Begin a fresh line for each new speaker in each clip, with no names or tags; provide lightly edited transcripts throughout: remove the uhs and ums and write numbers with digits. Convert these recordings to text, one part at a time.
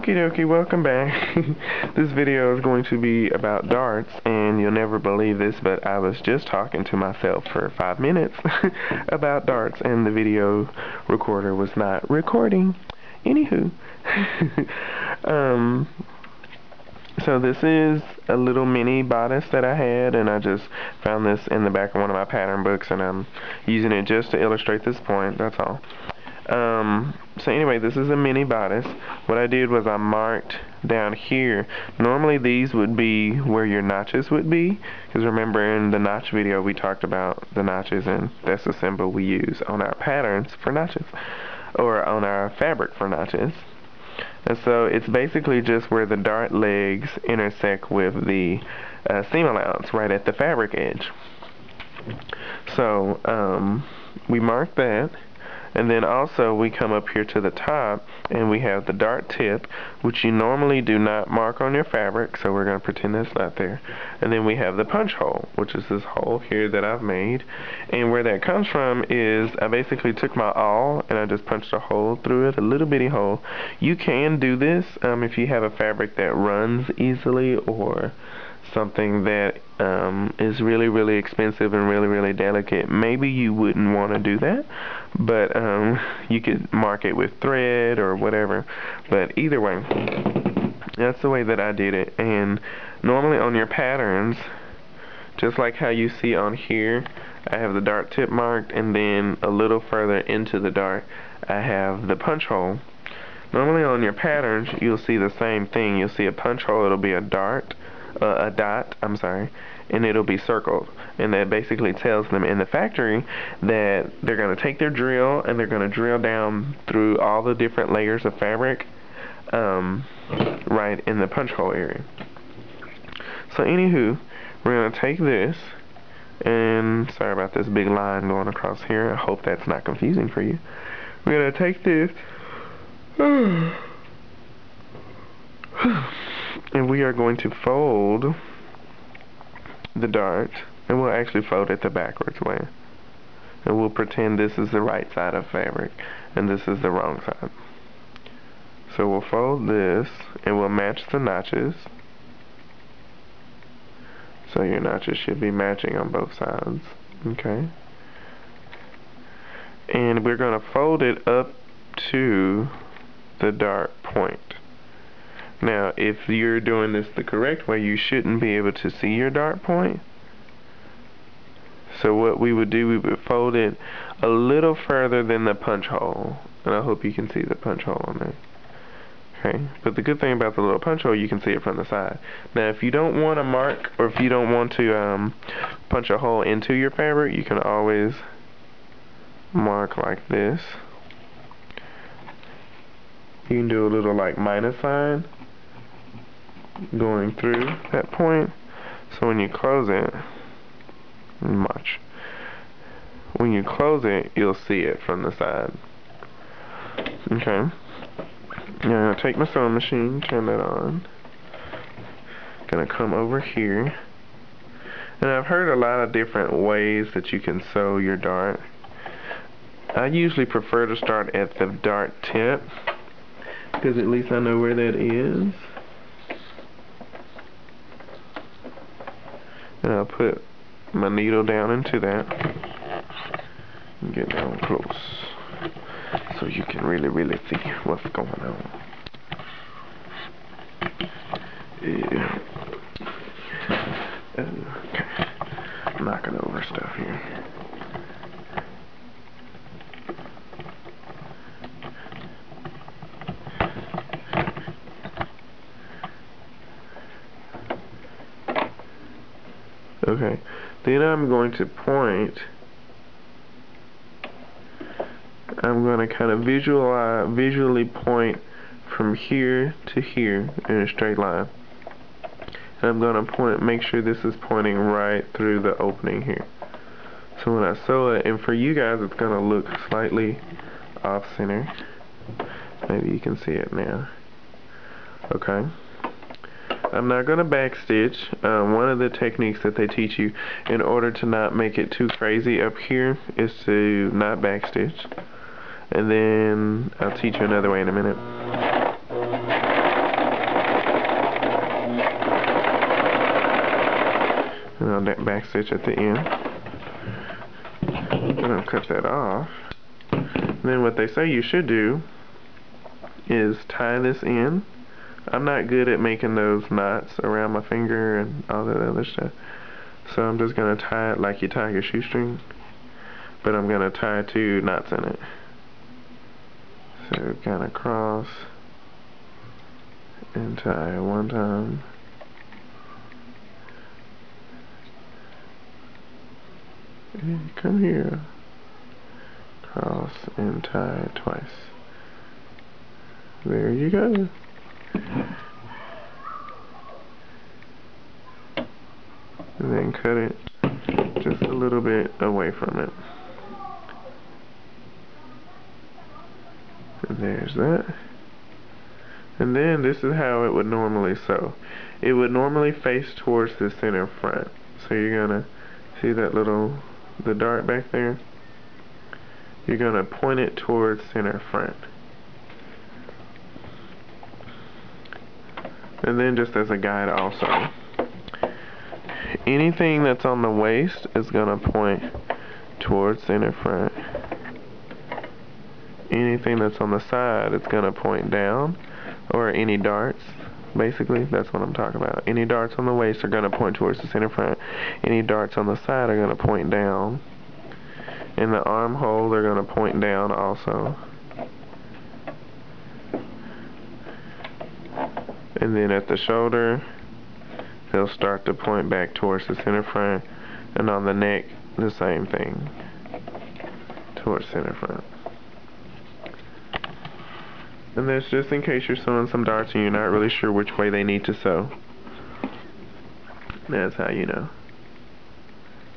Okie dokie, welcome back. This video is going to be about darts, and you'll never believe this, but I was just talking to myself for 5 minutes about darts, and the video recorder was not recording. Anywho, so this is a little mini bodice that I had, and I just found this in the back of one of my pattern books, and I'm using it just to illustrate this point, that's all. So anyway, this is a mini bodice. What I did was I marked down here. Normally these would be where your notches would be, because remember in the notch video we talked about the notches, and that's the symbol we use on our patterns for notches, or on our fabric for notches. And so it's basically just where the dart legs intersect with the seam allowance right at the fabric edge. So we mark that. And then also we come up here to the top and we have the dart tip, which you normally do not mark on your fabric, so we're going to pretend that's not there. And then we have the punch hole, which is this hole here that I've made. And where that comes from is I basically took my awl and I just punched a hole through it, a little bitty hole. You can do this if you have a fabric that runs easily, or something that is really, really expensive and really, really delicate. Maybe you wouldn't want to do that, but you could mark it with thread or whatever. But either way, that's the way that I did it. And normally on your patterns, just like how you see on here, I have the dart tip marked, and then a little further into the dart I have the punch hole. Normally on your patterns you'll see the same thing. You'll see a punch hole, it'll be a dot, and it'll be circled, and that basically tells them in the factory that they're going to take their drill and they're going to drill down through all the different layers of fabric right in the punch hole area. So anywho, we're going to take this, and sorry about this big line going across here, I hope that's not confusing for you. We're going to take this and we are going to fold the dart, and we'll actually fold it the backwards way. And we'll pretend this is the right side of fabric and this is the wrong side. So we'll fold this and we'll match the notches. So your notches should be matching on both sides. Okay. And we're going to fold it up to the dart point. Now, if you're doing this the correct way, you shouldn't be able to see your dart point. So what we would do, we would fold it a little further than the punch hole. And I hope you can see the punch hole on there. Okay, but the good thing about the little punch hole, you can see it from the side. Now, if you don't want to mark, or if you don't want to punch a hole into your fabric, you can always mark like this. You can do a little like minus sign going through that point, so when you close it, when you close it, you'll see it from the side. Okay, now take my sewing machine, turn that on, gonna come over here, and I've heard a lot of different ways that you can sew your dart. I usually prefer to start at the dart tip, because at least I know where that is. And I'll put my needle down into that and get down close so you can really, really see what's going on. Yeah. Okay. Knocking over stuff here. Okay, then I'm going to point. I'm going to kind of visually point from here to here in a straight line. And I'm going to point, make sure this is pointing right through the opening here. So when I sew it, and for you guys it's going to look slightly off center. Maybe you can see it now. Okay. I'm not going to backstitch. One of the techniques that they teach you in order to not make it too crazy up here is to not backstitch. And then I'll teach you another way in a minute. And I'll back stitch at the end. And I'll cut that off. And then what they say you should do is tie this in. I'm not good at making those knots around my finger and all that other stuff. So I'm just going to tie it like you tie your shoestring. But I'm going to tie 2 knots in it. So kind of cross and tie 1 time. And come here. Cross and tie twice. There you go. And then cut it just a little bit away from it. And there's that. And then this is how it would normally sew. It would normally face towards the center front. So you're gonna see that the dart back there? You're gonna point it towards center front. And then just as a guide also, anything that's on the waist is gonna point towards center front. Anything that's on the side is gonna point down, or any darts, basically, that's what I'm talking about. Any darts on the waist are gonna point towards the center front. Any darts on the side are gonna point down. In the armhole, they're gonna point down also. And then at the shoulder, they'll start to point back towards the center front. And on the neck, the same thing, towards center front. And that's just in case you're sewing some darts and you're not really sure which way they need to sew. That's how you know.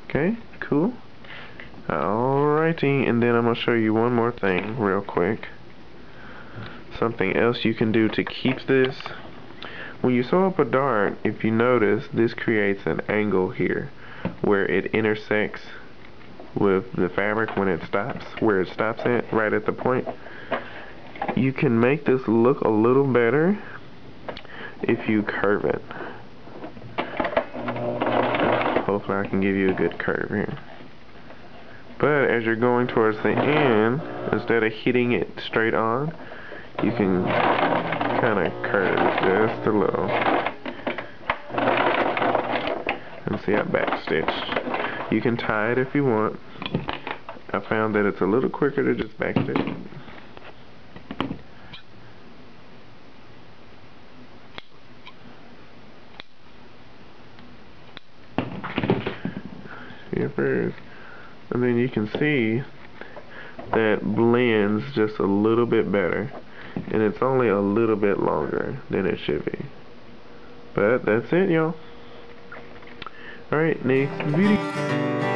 Okay, cool. Alrighty, and then I'm going to show you one more thing real quick. Something else you can do to keep this. When you sew up a dart, if you notice, this creates an angle here where it intersects with the fabric when it stops, where it stops at, right at the point. You can make this look a little better if you curve it. Hopefully I can give you a good curve here. But as you're going towards the end, instead of hitting it straight on, you can kind of curve just a little. And see, I backstitched. You can tie it if you want. I found that it's a little quicker to just backstitch. Here first. And then you can see that blends just a little bit better. And it's only a little bit longer than it should be. But that's it, y'all. Alright, next video.